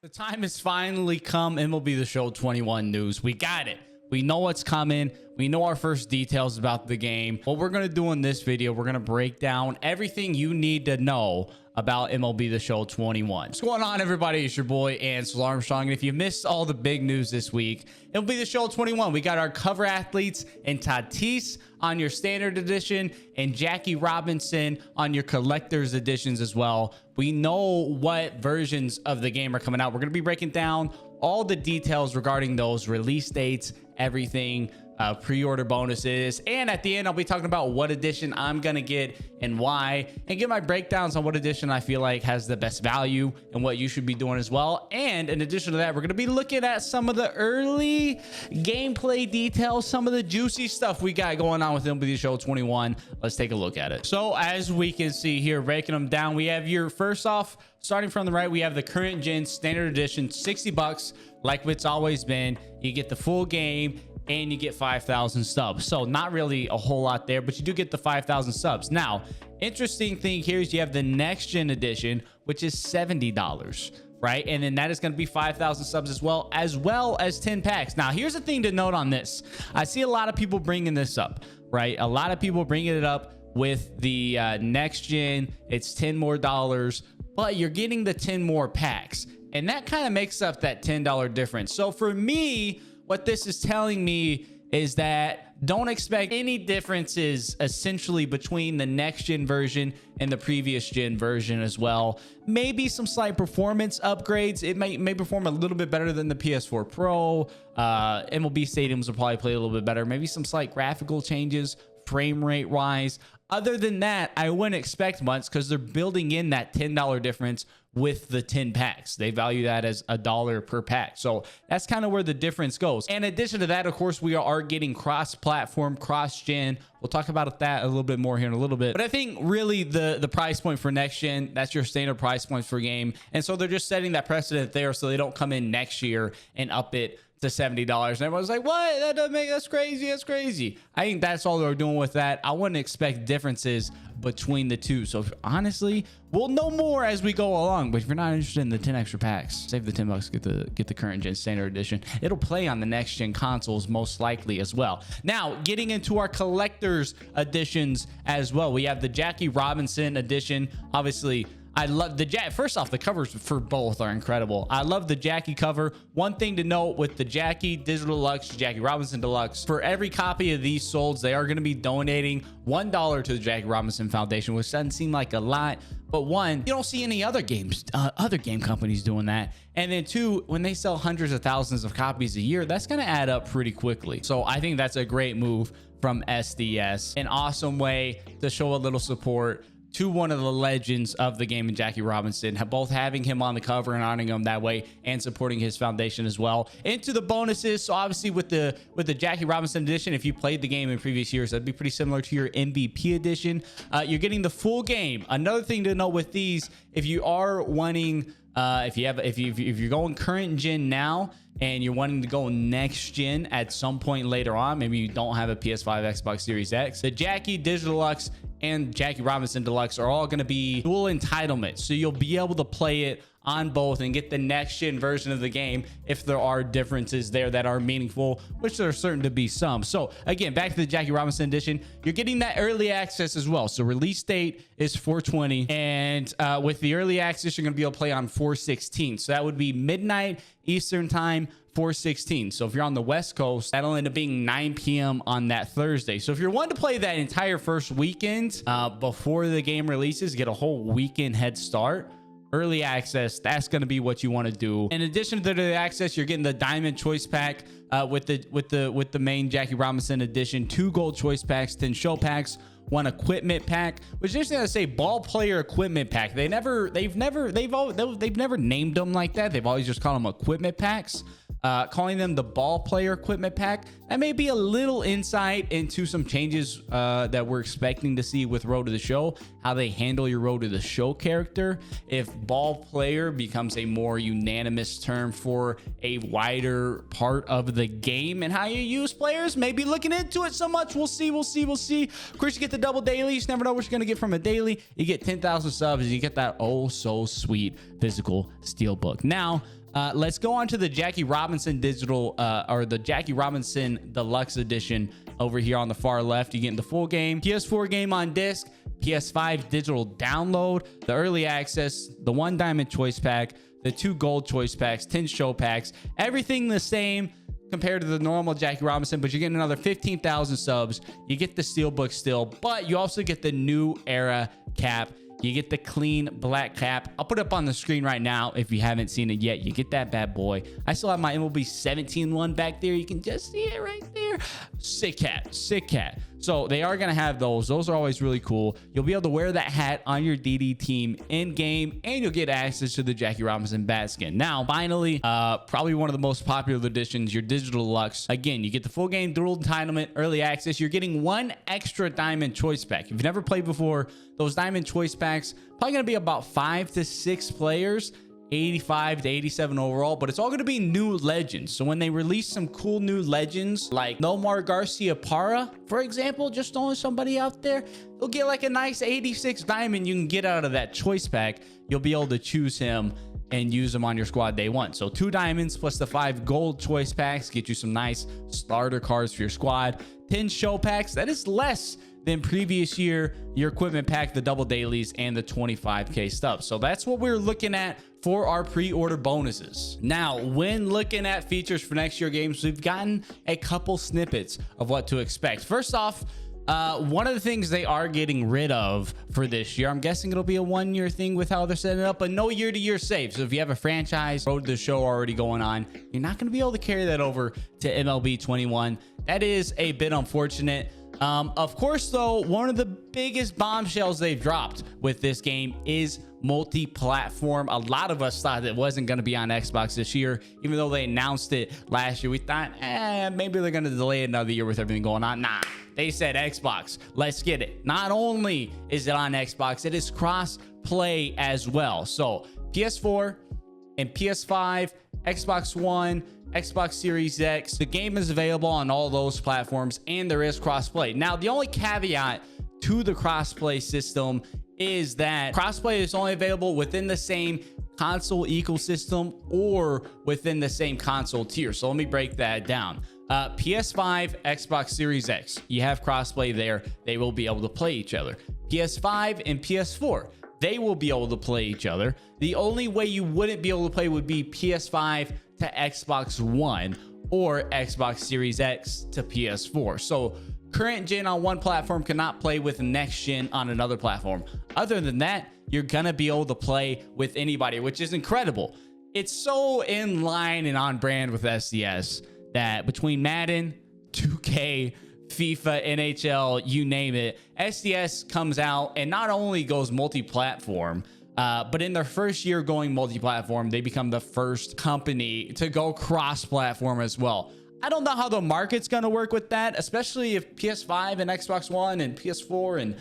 The time has finally come. MLB The Show 21 news. We got it. We know what's coming. We know our first details about the game. What we're going to do in this video, we're going to break down everything you need to know about MLB The Show 21. What's going on, everybody? It's your boy, Ansel Armstrong. And if you missed all the big news this week, MLB The Show 21, we got our cover athletes and Tatis on your standard edition and Jackie Robinson on your collector's editions as well. We know what versions of the game are coming out. We're going to be breaking down all the details regarding those release dates, everything, pre-order bonuses, and at the end I'll be talking about what edition I'm gonna get and why, and give my breakdowns on what edition I feel like has the best value and what you should be doing as well. And in addition to that, we're gonna be looking at some of the early gameplay details, some of the juicy stuff we got going on with MLB The Show 21. Let's take a look at it. So as we can see here, breaking them down, we have your first off, starting from the right, we have the current gen standard edition, 60 bucks, like it's always been. You get the full game and you get 5,000 subs. So not really a whole lot there, but you do get the 5,000 subs. Now, interesting thing here is you have the next gen edition, which is $70, right? And then that is going to be 5,000 subs as well as 10 packs. Now, here's the thing to note on this. I see a lot of people bringing this up, right? A lot of people bringing it up with the next gen. It's $10 more, but you're getting the 10 more packs. And that kind of makes up that $10 difference. So for me, what this is telling me is that don't expect any differences essentially between the next gen version and the previous gen version as well. Maybe some slight performance upgrades. It may perform a little bit better than the PS4 Pro. MLB stadiums will probably play a little bit better. Maybe some slight graphical changes, frame rate wise. Other than that, I wouldn't expect much because they're building in that $10 difference with the 10 packs. They value that as $1 per pack. So that's kind of where the difference goes. And in addition to that, of course, we are getting cross-platform, cross-gen. We'll talk about that a little bit more here in a little bit. But I think really the price point for next gen, that's your standard price point for game. And so they're just setting that precedent there so they don't come in next year and up it to $70. And everyone's like, what? That doesn't make, that's crazy. That's crazy. I think that's all they're doing with that. I wouldn't expect differences between the two. So honestly, we'll know more as we go along. But if you're not interested in the 10 extra packs, save the 10 bucks, get the current gen standard edition. It'll play on the next gen consoles most likely as well. Now, getting into our collector's editions as well, we have the Jackie Robinson edition. Obviously, I love the Jack. First off, the covers for both are incredible. I love the Jackie cover. One thing to note with the Jackie Digital Deluxe, Jackie Robinson Deluxe, for every copy of these sold, they are going to be donating $1 to the Jackie Robinson Foundation, which doesn't seem like a lot. But one, you don't see any other game companies doing that. And then two, when they sell hundreds of thousands of copies a year, that's going to add up pretty quickly. So I think that's a great move from SDS. An awesome way to show a little support to one of the legends of the game, in Jackie Robinson, both having him on the cover and honoring him that way and supporting his foundation as well. Into the bonuses, so obviously with the Jackie Robinson edition, if you played the game in previous years, that'd be pretty similar to your MVP edition. You're getting the full game. Another thing to note with these, if you are wanting, if you're going current gen now and you're wanting to go next gen at some point later on, maybe you don't have a PS5, Xbox Series X, the Jackie Digital Deluxe and Jackie Robinson Deluxe are all going to be dual entitlements. So you'll be able to play it on both and get the next gen version of the game if there are differences there that are meaningful, which there are certain to be some. So again, back to the Jackie Robinson edition, you're getting that early access as well. So release date is 4/20, and with the early access, you're going to be able to play on 4/16. So that would be midnight Eastern time, 4/16. So if you're on the West Coast, that'll end up being 9 p.m. on that Thursday. So if you're wanting to play that entire first weekend before the game releases, get a whole weekend head start, early access, that's going to be what you want to do. In addition to the access, you're getting the Diamond Choice Pack with the main Jackie Robinson edition, 2 Gold Choice Packs, 10 Show Packs, 1 Equipment Pack, which is going to say Ball Player Equipment Pack. They've never named them like that. They've always just called them Equipment Packs. Calling them the Ball Player Equipment Pack. That may be a little insight into some changes that we're expecting to see with Road to the Show, how they handle your Road to the Show character. If Ball Player becomes a more unanimous term for a wider part of the game and how you use players, maybe looking into it so much. We'll see. Of course, you get the double daily. You never know what you're going to get from a daily. You get 10,000 subs and you get that oh so sweet physical steelbook. Now, Let's go on to the Jackie Robinson digital or the Jackie Robinson Deluxe Edition over here on the far left. You get the full game, PS4 game on disc, PS5 digital download, the early access, the 1 diamond choice pack, the 2 gold choice packs, 10 show packs, everything the same compared to the normal Jackie Robinson, but you get another 15,000 subs. You get the steelbook still, but you also get the new era cap. You get the clean black cap. I'll put it up on the screen right now if you haven't seen it yet. You get that bad boy. I still have my MLB 17 one back there. You can just see it right there. Sick cat, sick cat. So they are going to have those. Those are always really cool. You'll be able to wear that hat on your DD team in game, and you'll get access to the Jackie Robinson bat skin. Now, finally, probably one of the most popular editions, your digital deluxe. Again, you get the full game dual entitlement, early access. You're getting 1 extra diamond choice pack. If you've never played before, those diamond choice packs probably going to be about 5 to 6 players. 85 to 87 overall, but it's all going to be new legends. So when they release some cool new legends like Nomar Garcia Parra, for example, just throwing somebody out there, you'll get like a nice 86 diamond you can get out of that choice pack. You'll be able to choose him and use them on your squad day one. So 2 diamonds plus the 5 gold choice packs get you some nice starter cards for your squad. 10 show packs, that is less than previous year, your equipment pack, the double dailies, and the 25k stuff. So that's what we're looking at for our pre-order bonuses. Now, when looking at features for next year games, we've gotten a couple snippets of what to expect. First off, one of the things they are getting rid of for this year, I'm guessing it'll be a 1-year thing with how they're setting it up, but no year-to-year save. So if you have a franchise Road to the Show already going on, you're not going to be able to carry that over to MLB 21. That is a bit unfortunate. Of course, though, one of the biggest bombshells they've dropped with this game is multi-platform. A lot of us thought it wasn't going to be on Xbox this year, even though they announced it last year. We thought, maybe they're going to delay it another year with everything going on. Nah, they said Xbox. Let's get it. Not only is it on Xbox, it is cross-play as well. So PS4 and PS5, Xbox One, Xbox Series X, the game is available on all those platforms, and there is crossplay. Now, the only caveat to the crossplay system is that crossplay is only available within the same console ecosystem or within the same console tier. So let me break that down. PS5, Xbox Series X, you have crossplay there. They will be able to play each other. PS5 and PS4, they will be able to play each other. The only way you wouldn't be able to play would be PS5 to Xbox One or Xbox Series X to PS4. So current gen on one platform cannot play with next gen on another platform. Other than that, you're gonna be able to play with anybody, which is incredible. It's so in line and on brand with SDS that between Madden, 2K, FIFA, NHL, you name it, SDS comes out and not only goes multi-platform, but in their first year going multi-platform, they become the first company to go cross-platform as well. I don't know how the market's going to work with that, especially if PS5 and Xbox One and PS4 and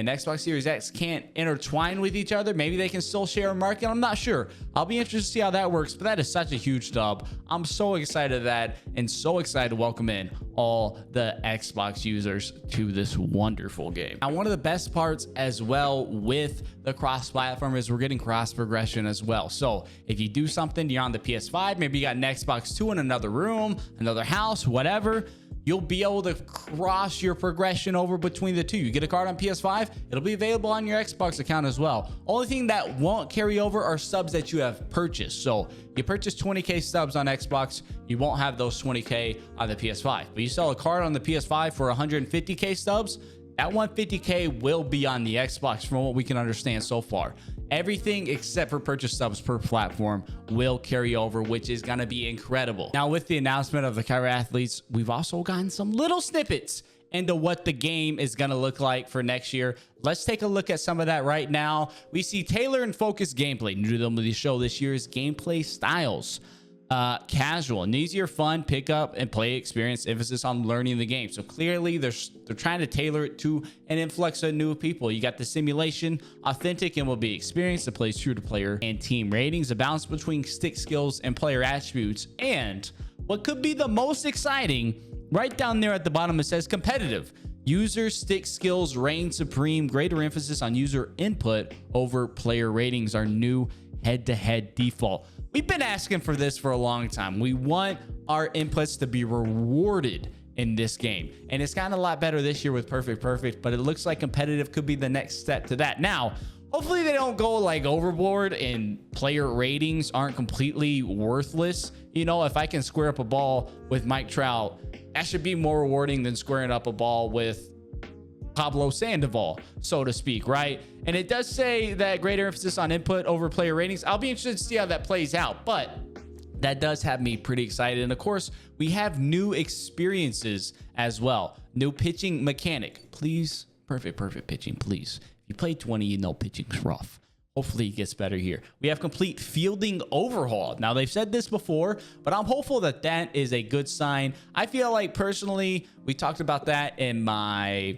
Xbox Series X can't intertwine with each other. Maybe they can still share a market. I'm not sure. I'll be interested to see how that works, but that is such a huge dub. I'm so excited of that and so excited to welcome in all the Xbox users to this wonderful game. Now, one of the best parts as well with the cross-platform is we're getting cross-progression as well. So if you do something, you're on the PS5, maybe you got an Xbox 2 in another room, another house, whatever, you'll be able to cross your progression over between the two. You get a card on PS5, it'll be available on your Xbox account as well. Only thing that won't carry over are subs that you have purchased. So you purchase 20k subs on Xbox, you won't have those 20k on the PS5. But you sell a card on the PS5 for 150k subs, that 150k will be on the Xbox from what we can understand so far. Everything except for purchase subs per platform will carry over, which is going to be incredible. Now, with the announcement of the Kyber athletes, we've also gotten some little snippets into what the game is going to look like for next year. Let's take a look at some of that right now. We see tailor and focused gameplay. New to the MLB show this year is gameplay styles. Casual, an easier, fun pick up and play experience, emphasis on learning the game. So clearly they're trying to tailor it to an influx of new people. You got the simulation, authentic MLB experience that plays true to player and team ratings, a balance between stick skills and player attributes, and what could be the most exciting, right down there at the bottom, it says competitive. User stick skills reign supreme, greater emphasis on user input over player ratings, our new head-to-head default. We've been asking for this for a long time. We want our inputs to be rewarded in this game, and it's gotten a lot better this year with perfect, but it looks like competitive could be the next step to that. Now, hopefully they don't go like overboard and player ratings aren't completely worthless. You know, if I can square up a ball with Mike Trout, that should be more rewarding than squaring up a ball with Pablo Sandoval, so to speak, right? And it does say that greater emphasis on input over player ratings. I'll be interested to see how that plays out, but that does have me pretty excited. And of course, we have new experiences as well. New pitching mechanic, please. Perfect pitching, please. If you play 20, you know pitching's rough. Hopefully it gets better here. We have complete fielding overhaul. Now, they've said this before, but I'm hopeful that that is a good sign. I feel like personally, we talked about that in my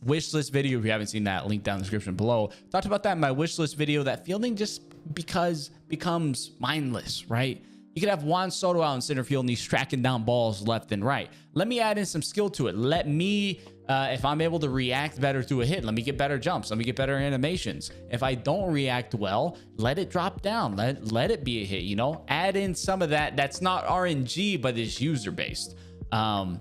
wish list video. If you haven't seen that, link down in the description below. Talked about that in my wish list video, that fielding just becomes mindless, right? You could have Juan Soto out in center field and he's tracking down balls left and right. Let me add in some skill to it. Let me, if I'm able to react better to a hit, let me get better jumps. Let me get better animations. If I don't react well, let it drop down. Let it be a hit, you know? Add in some of that. That's not RNG, but it's user-based.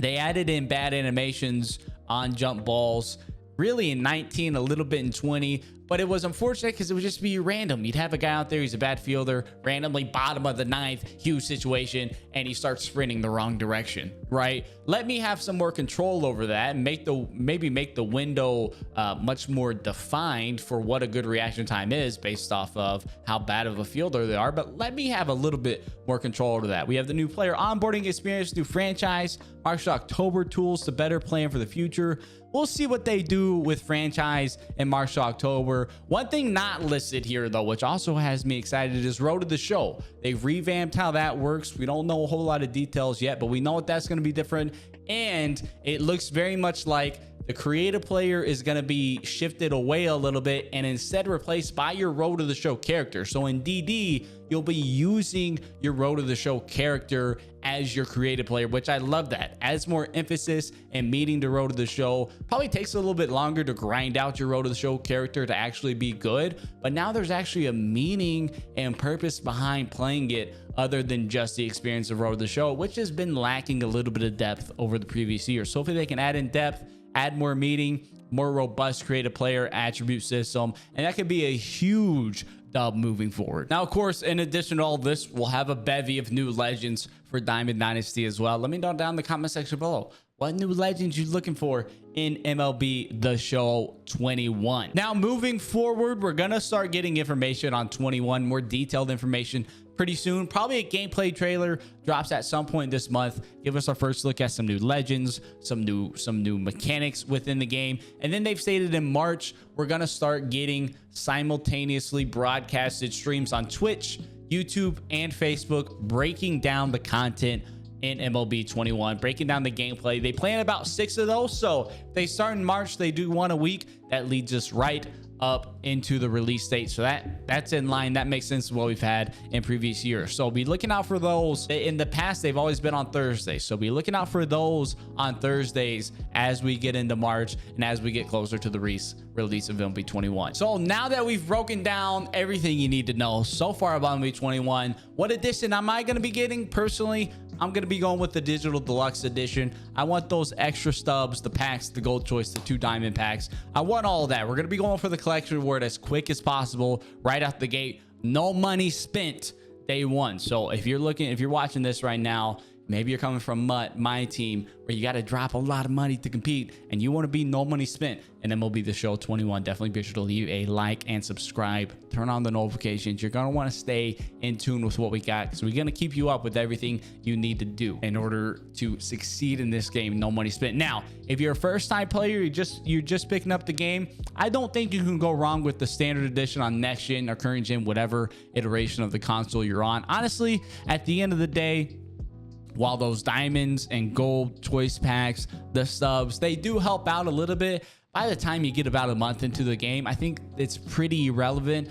They added in bad animations on jump balls, really in 19, a little bit in 20, but it was unfortunate because it would just be random. You'd have a guy out there, he's a bad fielder, randomly bottom of the ninth, huge situation, and he starts sprinting the wrong direction, right? Let me have some more control over that and maybe make the window much more defined for what a good reaction time is based off of how bad of a fielder they are, but let me have a little bit more control over that. We have the new player onboarding experience, new franchise, March to October tools to better plan for the future. We'll see what they do with franchise in March to October. One thing not listed here, though, which also has me excited, is Road to the Show. They've revamped how that works. We don't know a whole lot of details yet, but we know what that's going to be different. And it looks very much like the creative player is going to be shifted away a little bit and instead replaced by your Road to the Show character. So in DD, you'll be using your Road to the Show character as your creative player, which I love that. Adds more emphasis in meeting the Road to the Show. Probably takes a little bit longer to grind out your Road to the Show character to actually be good, but now there's actually a meaning and purpose behind playing it other than just the experience of Road to the Show, which has been lacking a little bit of depth over the previous year. So hopefully they can add in depth, add more meaning, more robust creative player attribute system, and that could be a huge dub moving forward. Now, of course, in addition to all this, we'll have a bevy of new legends for Diamond Dynasty as well. Let me know down in the comment section below what new legends you're looking for in MLB The Show 21. Now, moving forward, we're gonna start getting information on 21, more detailed information pretty soon. Probably a gameplay trailer drops at some point this month. Give us our first look at some new legends, some new mechanics within the game. And then they've stated in March, we're gonna start getting simultaneously broadcasted streams on Twitch, YouTube, and Facebook, breaking down the content in MLB 21, breaking down the gameplay. They plan about 6 of those, so if they start in March, they do 1 a week. That leads us right up into the release date, so that's in line. That makes sense with what we've had in previous years, so be looking out for those. In the past, they've always been on Thursdays, so be looking out for those on Thursdays as we get into March and as we get closer to the release of MLB 21. So now that we've broken down everything you need to know so far about MLB 21, what edition am I going to be getting? Personally, I'm going to be going with the digital deluxe edition. I want those extra stubs, the packs, the gold choice, the 2 diamond packs. I want all of that. We're going to be going for the collection reward as quick as possible, right out the gate. No money spent day one. So if you're watching this right now, maybe you're coming from my team where you got to drop a lot of money to compete and you want to be no money spent, and MLB The Show 21, definitely be sure to leave a like and subscribe. Turn on the notifications. You're going to want to stay in tune with what we got, because we're going to keep you up with everything you need to do in order to succeed in this game. No money spent. Now, if you're a first-time player, you're just picking up the game, I don't think you can go wrong with the standard edition on next gen or current gen, whatever iteration of the console you're on. Honestly, at the end of the day, while those diamonds and gold choice packs, the subs, they do help out a little bit, by the time you get about a month into the game, I think it's pretty irrelevant.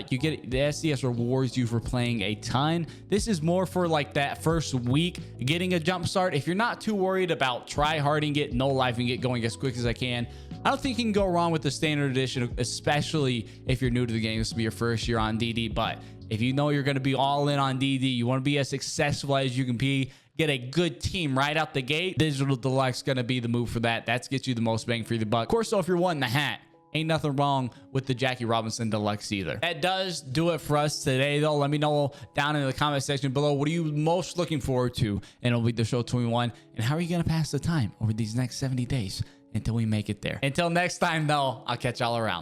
You get the SDS rewards you for playing a ton. This is more for like that first week, getting a jump start. If you're not too worried about try-harding it, no lifing it, going as quick as I can, I don't think you can go wrong with the standard edition, especially if you're new to the game. This will be your first year on DD, but If you know you're going to be all in on DD, you want to be as successful as you can be, get a good team right out the gate, Digital Deluxe going to be the move for that. That gets you the most bang for the buck. Of course, though, if you're wanting the hat, ain't nothing wrong with the Jackie Robinson Deluxe either. That does do it for us today, though. Let me know down in the comment section below, what are you most looking forward to in MLB The Show 21, and how are you going to pass the time over these next 70 days until we make it there? Until next time, though, I'll catch y'all around.